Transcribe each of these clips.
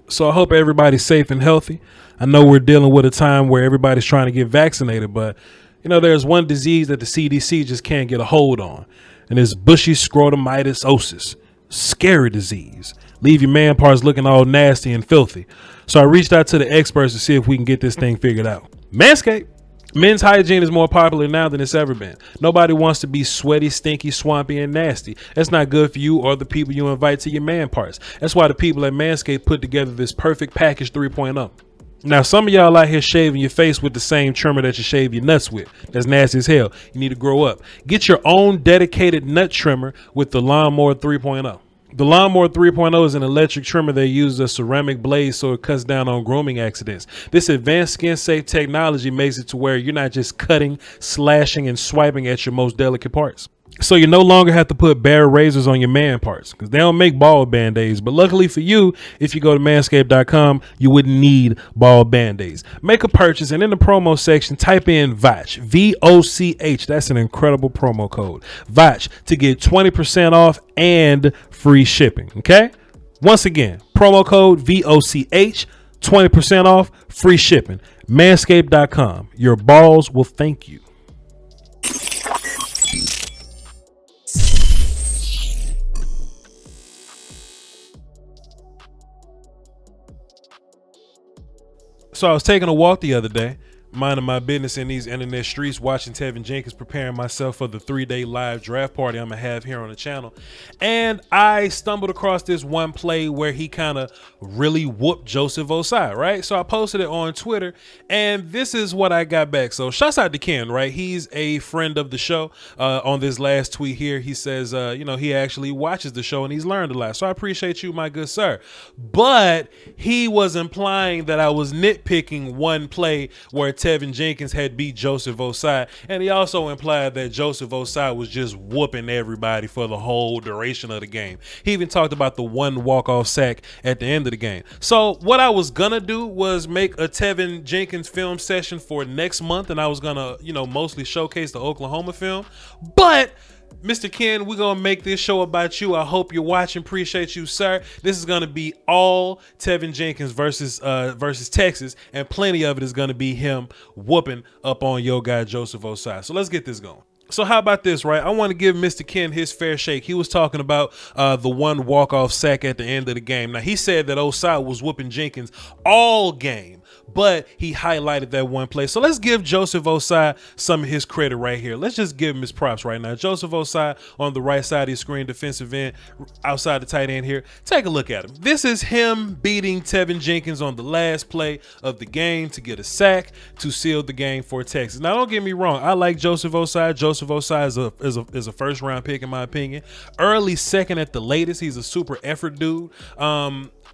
So I hope everybody's safe and healthy. I know we're dealing with a time where everybody's trying to get vaccinated, but you know, there's one disease that the CDC just can't get a hold on, and it's bushy scrotumatosis, scary disease. Leave your man parts looking all nasty and filthy. So I reached out to the experts to see if we can get this thing figured out. Manscaped. Men's hygiene is more popular now than it's ever been. Nobody wants to be sweaty, stinky, swampy, and nasty. That's not good for you or the people you invite to your man parts. That's why the people at Manscaped put together this perfect package 3.0. Now, some of y'all out here shaving your face with the same trimmer that you shave your nuts with. That's nasty as hell. You need to grow up. Get your own dedicated nut trimmer with the Lawnmower 3.0. The Lawnmower 3.0 is an electric trimmer that uses a ceramic blade so it cuts down on grooming accidents. This advanced skin-safe technology makes it to where you're not just cutting, slashing, and swiping at your most delicate parts. So you no longer have to put bare razors on your man parts because they don't make bald band-aids. But luckily for you, if you go to manscaped.com, you wouldn't need bald band-aids. Make a purchase and in the promo section, type in Voch, V-O-C-H. That's an incredible promo code, Voch, to get 20% off and free shipping. Okay? Once again, promo code VOCH, 20% off, free shipping. Manscaped.com. Your balls will thank you. So I was taking a walk the other day, minding my business in these internet streets, watching Tevin Jenkins, preparing myself for the 3-day live draft party I'm gonna have here on the channel. And I stumbled across this one play where he kind of really whooped Joseph Ossai, right? So I posted it on Twitter, and this is what I got back. So shouts out to Ken, right? He's a friend of the show. On this last tweet here, he says, you know, he actually watches the show and he's learned a lot. So I appreciate you, my good sir. But he was implying that I was nitpicking one play where Teven Jenkins had beat Joseph Ossai, and he also implied that Joseph Ossai was just whooping everybody for the whole duration of the game. He even talked about the one walk-off sack at the end of the game. So what I was gonna do was make a Teven Jenkins film session for next month, and I was gonna, you know, mostly showcase the Oklahoma film. But Mr. Ken, we're gonna make this show about you. I hope you're watching. Appreciate you, sir. This is gonna be all Teven Jenkins versus Texas, and plenty of it is gonna be him whooping up on your guy Joseph Ossai. So let's get this going. So how about this, right? I want to give Mr. Ken his fair shake. He was talking about the one walk-off sack at the end of the game. Now, he said that Ossai was whooping Jenkins all game, but he highlighted that one play. So let's give Joseph Ossai some of his credit right here. Let's just give him his props right now. Joseph Ossai on the right side of your screen, defensive end, outside the tight end here. Take a look at him. This is him beating Teven Jenkins on the last play of the game to get a sack to seal the game for Texas. Now, don't get me wrong. I like Joseph Ossai. Joseph Ossai is a first round pick in my opinion. Early second at the latest. He's a super effort dude.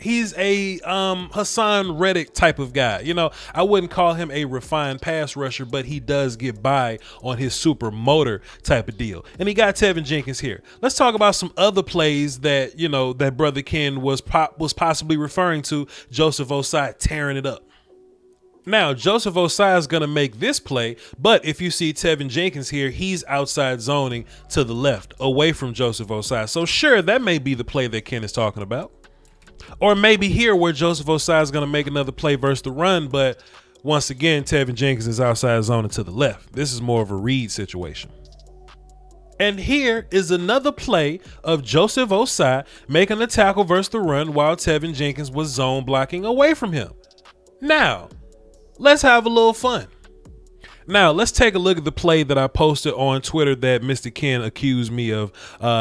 He's a Hassan Reddick type of guy. You know, I wouldn't call him a refined pass rusher, but he does get by on his super motor type of deal. And he got Teven Jenkins here. Let's talk about some other plays that, you know, that Brother Ken was possibly referring to Joseph Ossai tearing it up. Now, Joseph Ossai is going to make this play, but if you see Teven Jenkins here, he's outside zoning to the left, away from Joseph Ossai. So sure, that may be the play that Ken is talking about. Or maybe here where Joseph Ossai is going to make another play versus the run, but once again, Teven Jenkins is outside zoning to the left. This is more of a read situation. And here is another play of Joseph Ossai making a tackle versus the run while Teven Jenkins was zone blocking away from him. Now, let's have a little fun. Now, let's take a look at the play that I posted on Twitter that Mr. Ken accused me of,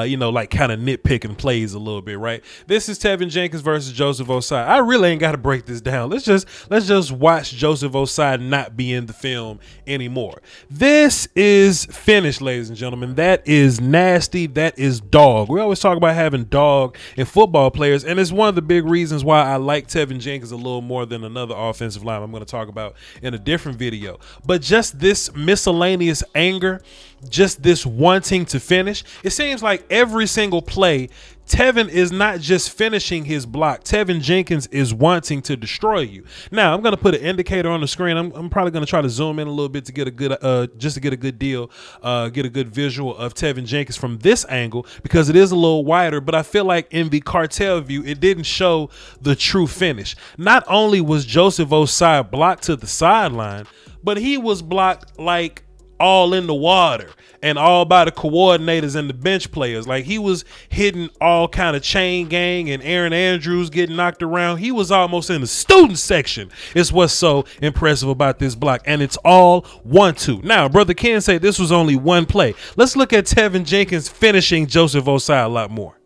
you know, like kind of nitpicking plays a little bit, right? This is Teven Jenkins versus Joseph Ossai. I really ain't got to break this down. Let's just watch Joseph Ossai not be in the film anymore. This is finished, ladies and gentlemen. That is nasty. That is dog. We always talk about having dog in football players, and it's one of the big reasons why I like Teven Jenkins a little more than another offensive lineman I'm going to talk about in a different video. But just this miscellaneous anger, just this wanting to finish. It seems like every single play, Tevin is not just finishing his block. Teven Jenkins is wanting to destroy you. Now, I'm going to put an indicator on the screen. I'm probably going to try to zoom in a little bit to get a good, just to get a good deal, get a good visual of Teven Jenkins from this angle, because it is a little wider, but I feel like in the cartel view, it didn't show the true finish. Not only was Joseph Ossai blocked to the sideline, but he was blocked like all in the water and all by the coordinators and the bench players. Like, he was hitting all kind of chain gang and Aaron Andrews getting knocked around. He was almost in the student section. It's what's so impressive about this block. And it's all 1-2. Now, Brother Ken said this was only one play. Let's look at Teven Jenkins finishing Joseph Ossai a lot more.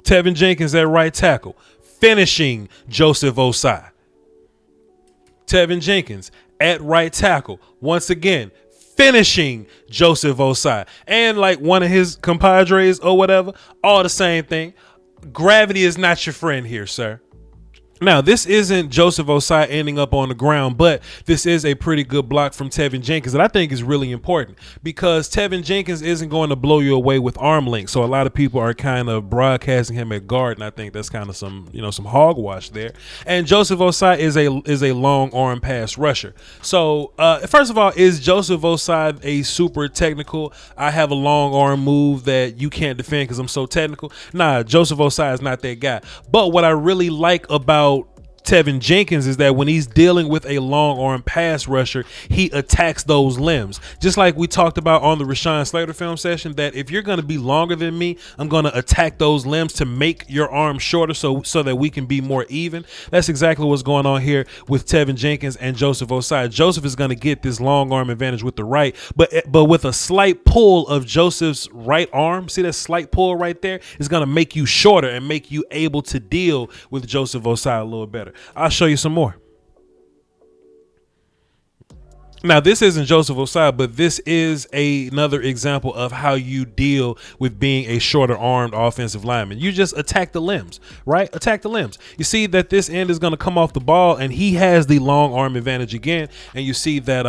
Teven Jenkins at right tackle, finishing Joseph Ossai. Teven Jenkins at right tackle, once again, finishing Joseph Ossai. And like one of his compadres or whatever, all the same thing. Gravity is not your friend here, sir. Now, this isn't Joseph Ossai ending up on the ground, but this is a pretty good block from Teven Jenkins that I think is really important, because Teven Jenkins isn't going to blow you away with arm length. So a lot of people are kind of broadcasting him at guard, and I think that's kind of some hogwash there. And Joseph Ossai is a long arm pass rusher. So first of all, is Joseph Ossai a super technical, I have a long arm move that you can't defend because I'm so technical? Nah, Joseph Ossai is not that guy. But what I really like about Teven Jenkins is that when he's dealing with a long arm pass rusher, he attacks those limbs. Just like we talked about on the Rashawn Slater film session, that if you're going to be longer than me, I'm going to attack those limbs to make your arm shorter so that we can be more even. That's exactly what's going on here with Teven Jenkins and Joseph Ossai. Joseph is going to get this long arm advantage with the right, but with a slight pull of Joseph's right arm, see that slight pull right there, is going to make you shorter and make you able to deal with Joseph Ossai a little better. I'll show you some more. Now, this isn't Joseph Ossai, but this is another example of how you deal with being a shorter armed offensive lineman. You just attack the limbs, right? Attack the limbs. You see that this end is going to come off the ball, and he has the long arm advantage again. And you see that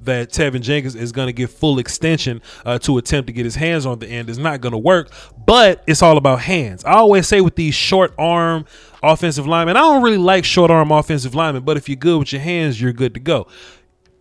that Teven Jenkins is going to get full extension to attempt to get his hands on the end. It's not going to work, but it's all about hands. I always say with these short arm offensive linemen, I don't really like short arm offensive linemen, but if you're good with your hands, you're good to go.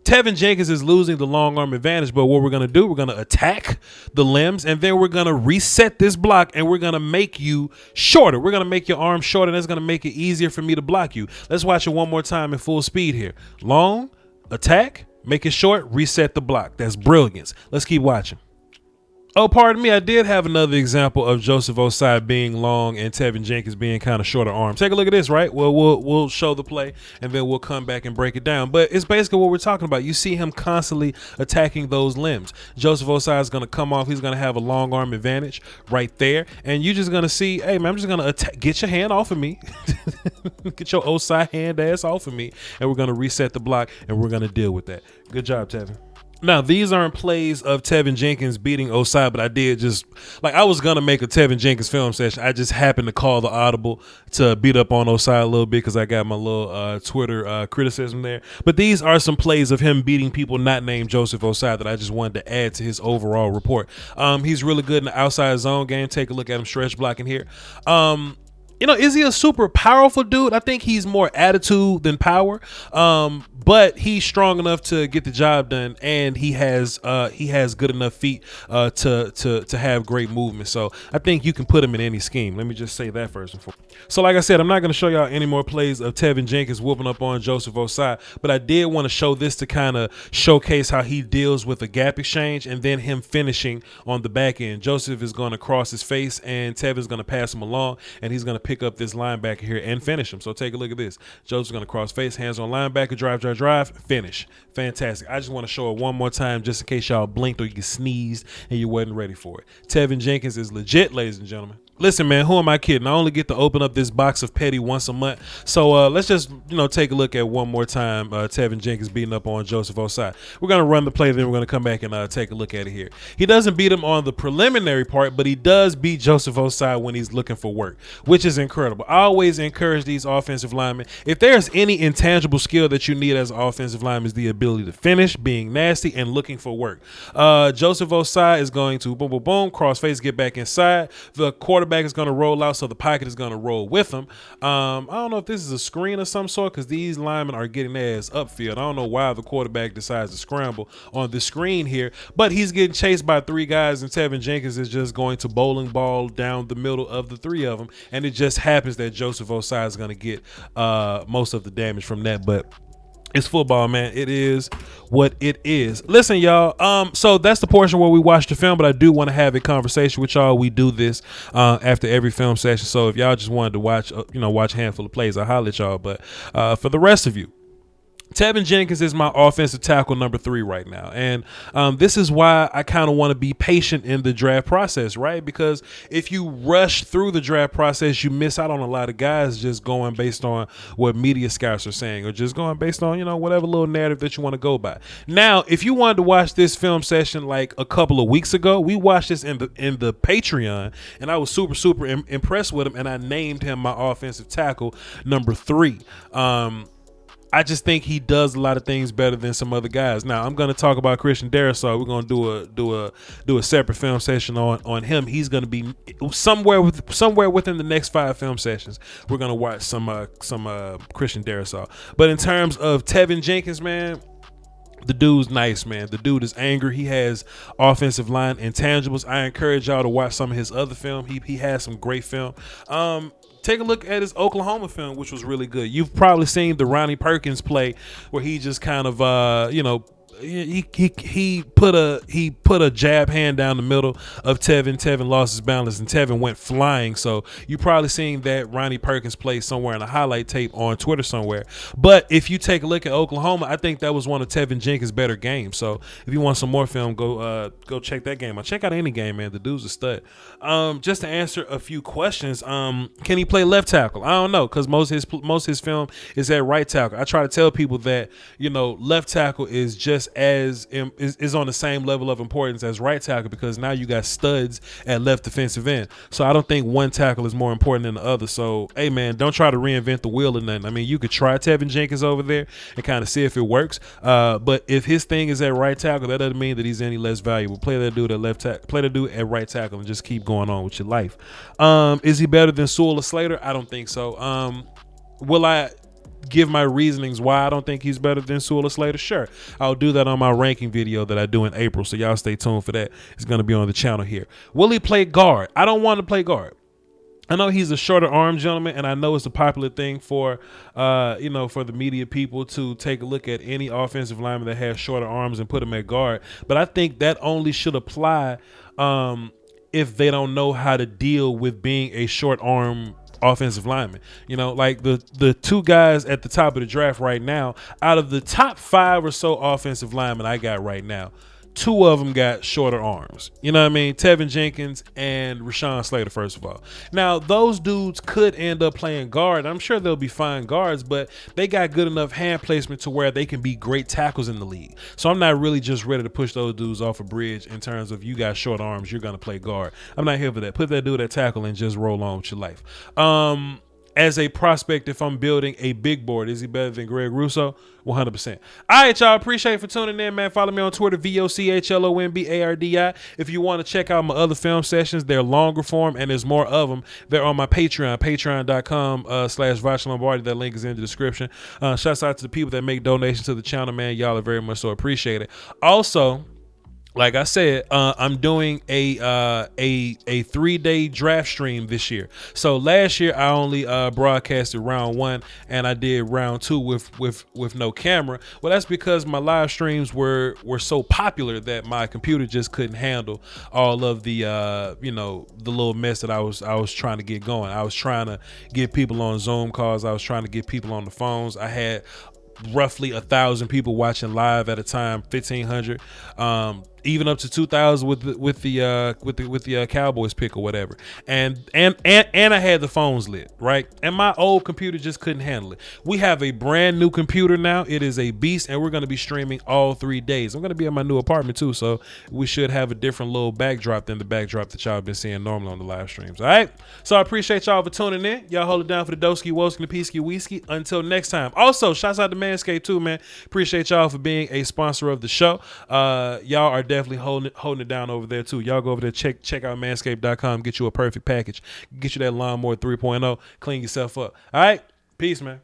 Teven Jenkins is losing the long arm advantage, but what we're going to do, we're going to attack the limbs, and then we're going to reset this block, and we're going to make you shorter. We're going to make your arm shorter, and that's going to make it easier for me to block you. Let's watch it one more time in full speed here. Long, attack, make it short, reset the block. That's brilliance. Let's keep watching. Oh, pardon me. I did have another example of Joseph Ossai being long and Teven Jenkins being kind of shorter arms. Take a look at this, right? Well, we'll show the play and then we'll come back and break it down. But it's basically what we're talking about. You see him constantly attacking those limbs. Joseph Ossai is going to come off. He's going to have a long arm advantage right there. And you're just going to see, hey, man, I'm just going to get your hand off of me. Get your Ossai hand ass off of me. And we're going to reset the block and we're going to deal with that. Good job, Tevin. Now, these aren't plays of Teven Jenkins beating Ossai, but I did just, like, I was going to make a Teven Jenkins film session. I just happened to call the audible to beat up on Ossai a little bit because I got my little Twitter criticism there. But these are some plays of him beating people not named Joseph Ossai that I just wanted to add to his overall report. He's really good in the outside zone game. Take a look at him stretch blocking here. Is he a super powerful dude? I think he's more attitude than power. But he's strong enough to get the job done, and he has good enough feet to have great movement. So I think you can put him in any scheme. Let me just say that first and foremost. So like I said, I'm not going to show y'all any more plays of Teven Jenkins whooping up on Joseph Ossai, but I did want to show this to kind of showcase how he deals with a gap exchange and then him finishing on the back end. Joseph is going to cross his face, and Tevin's going to pass him along, and he's going to pick up this linebacker here and finish him. So take a look at this. Joseph's going to cross face, hands on linebacker, drive, finish. Fantastic. I just want to show it one more time just in case y'all blinked or you sneezed and you wasn't ready for it. Teven Jenkins is legit, ladies and gentlemen. Listen, man, who am I kidding? I only get to open up this box of petty once a month. So let's just, take a look at one more time Teven Jenkins beating up on Joseph Ossai. We're going to run the play, then we're going to come back and take a look at it here. He doesn't beat him on the preliminary part, but he does beat Joseph Ossai when he's looking for work, which is incredible. I always encourage these offensive linemen, if there's any intangible skill that you need as an offensive lineman, is the ability to finish, being nasty, and looking for work. Joseph Ossai is going to boom, boom, boom, cross face, get back inside. The quarterback quarterback is going to roll out, so the pocket is going to roll with him. I don't know if this is a screen of some sort because these linemen are getting their ass upfield. I don't know why the quarterback decides to scramble on the screen here, but he's getting chased by three guys, and Teven Jenkins is just going to bowling ball down the middle of the three of them, and it just happens that Joseph Ossai is going to get most of the damage from that, but it's football, man. It is what it is. Listen, y'all. So that's the portion where we watch the film, but I do want to have a conversation with y'all. We do this after every film session. So if y'all just wanted to watch, watch a handful of plays, I'll holler at y'all. But for the rest of you, Teven Jenkins is my offensive tackle number 3 right now. And this is why I kind of want to be patient in the draft process, right? Because if you rush through the draft process, you miss out on a lot of guys just going based on what media scouts are saying or just going based on, whatever little narrative that you want to go by. Now, if you wanted to watch this film session like a couple of weeks ago, we watched this in the Patreon, and I was super impressed with him, and I named him my offensive tackle number 3. I just think he does a lot of things better than some other guys. Now, I'm going to talk about Christian Darrisaw. We're going to do a separate film session on him. He's going to be somewhere within the next 5 film sessions. We're going to watch some Christian Darrisaw. But in terms of Teven Jenkins, man, the dude's nice, man. The dude is angry. He has offensive line intangibles. I encourage y'all to watch some of his other film. He has some great film. Take a look at his Oklahoma film, which was really good. You've probably seen the Ronnie Perkins play where he just kind of, he put a jab hand down the middle of Tevin. Tevin lost his balance and Tevin went flying. So you probably seen that Ronnie Perkins play somewhere in a highlight tape on Twitter somewhere. But if you take a look at Oklahoma, I think that was one of Teven Jenkins' better games. So if you want some more film, go check that game out. Check out any game, man. The dude's a stud. Just to answer a few questions, can he play left tackle? I don't know, because most of his film is at right tackle. I try to tell people that left tackle is just is on the same level of importance as right tackle, because now you got studs at left defensive end. So I don't think one tackle is more important than the other. So hey, man, don't try to reinvent the wheel or nothing. I mean, you could try Teven Jenkins over there and kind of see if it works. But if his thing is at right tackle, that doesn't mean that he's any less valuable. Play that dude at left tackle, play that dude at right tackle, and just keep going on with your life. Is he better than Sewell or Slater? I don't think so. Will I give my reasonings why I don't think he's better than Sewell or Slater? Sure. I'll do that on my ranking video that I do in April, so y'all stay tuned for that. It's going to be on the channel here. Will he play guard? I don't want to play guard. I know he's a shorter arm gentleman, and I know it's a popular thing for for the media people to take a look at any offensive lineman that has shorter arms and put him at guard. But I think that only should apply if they don't know how to deal with being a short arm offensive lineman. Like the 2 guys at the top of the draft right now, out of the top 5 or so offensive linemen I got right now, 2 of them got shorter arms. You know what I mean? Teven Jenkins and Rashawn Slater, first of all. Now, those dudes could end up playing guard. I'm sure they'll be fine guards, but they got good enough hand placement to where they can be great tackles in the league. So I'm not really just ready to push those dudes off a bridge in terms of you got short arms, you're going to play guard. I'm not here for that. Put that dude at tackle and just roll on with your life. As a prospect, if I'm building a big board, is he better than Greg Russo? 100%. All right, y'all. Appreciate for tuning in, man. Follow me on Twitter, VOCHLOMBARDI. If you want to check out my other film sessions, they're longer form and there's more of them. They're on my Patreon, patreon.com/vochlombardi. That link is in the description. Shouts out to the people that make donations to the channel, man. Y'all are very much so appreciated. Also, like I said, I'm doing a 3-day draft stream this year. So last year I only broadcasted round 1 and I did round 2 with no camera. Well, that's because my live streams were so popular that my computer just couldn't handle all of the the little mess that I was trying to get going. I was trying to get people on Zoom calls. I was trying to get people on the phones. I had roughly 1,000 people watching live at a time, 1,500. Even up to 2,000 with the Cowboys pick or whatever, and I had the phones lit, right, and my old computer just couldn't handle it. We have a brand new computer now. It is a beast, and we're going to be streaming all 3 days. I'm going to be in my new apartment too, so we should have a different little backdrop than the backdrop that y'all been seeing normally on the live streams. All right, so I appreciate y'all for tuning in. Y'all hold it down for the Doski Woski and the Peasky Whiskey. Until next time. Also, shouts out to Manscaped too, man. Appreciate y'all for being a sponsor of the show. Y'all are definitely holding it down over there too. Y'all go over there, check out manscaped.com, get you a perfect package, get you that lawnmower 3.0, clean yourself up. All right, peace, man.